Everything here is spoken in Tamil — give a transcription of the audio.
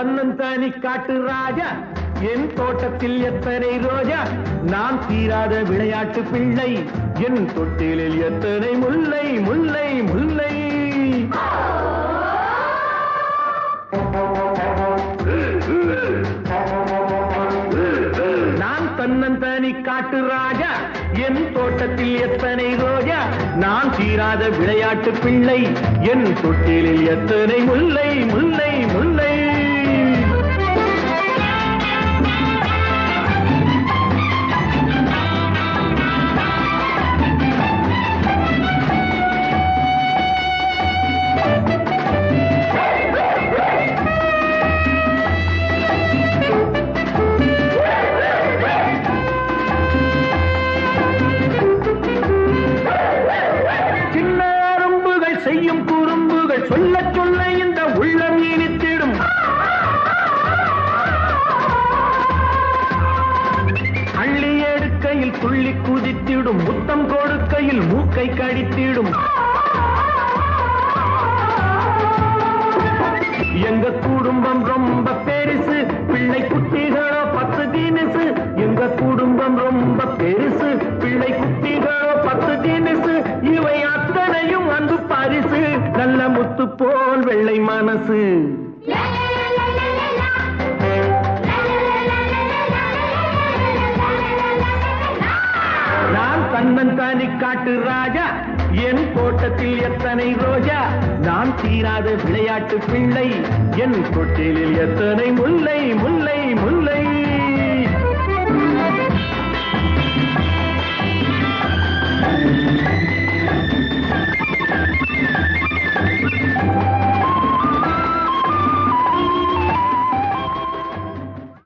தன்னந்தானி காட்டு ராஜா என் தோட்டத்தில் எத்தனை ரோஜா நான் தீராத விளையாட்டு பிள்ளை என் தொட்டிலில் எத்தனை முல்லை முல்லை முல்லை நான் தன்னந்தானி காட்டு ராஜா என் தோட்டத்தில் எத்தனை ரோஜா நான் தீராத விளையாட்டு பிள்ளை என் தொட்டிலில் எத்தனை முல்லை முல்லை முல்லை செய்யும் குறும்புகள் சொல்ல சொல்ல இந்த உள்ளம் இனித்திடும் அள்ளி எடுக்கையில் துள்ளி குதித்திடும் முத்தம் கொடுக்கையில் மூக்கை கடித்திடும் எங்க குடும்பம் ரொம்ப பெருசு பிள்ளை குட்டிகளோ 10 தினசு எங்க குடும்பம் ரொம்ப பெருசு பிள்ளை குட்டிகளோ 10 தினசு இவை அத்தனையும் அன்பு பரிசு நல்ல முத்து போல் வெள்ளை மனசு நான் தன்னந்தானி காட்டு ராஜா என் தோட்டத்தில் எத்தனை ரோஜா நான் தீராத விளையாட்டு பிள்ளை என் தொட்டிலில் எத்தனை முல்லை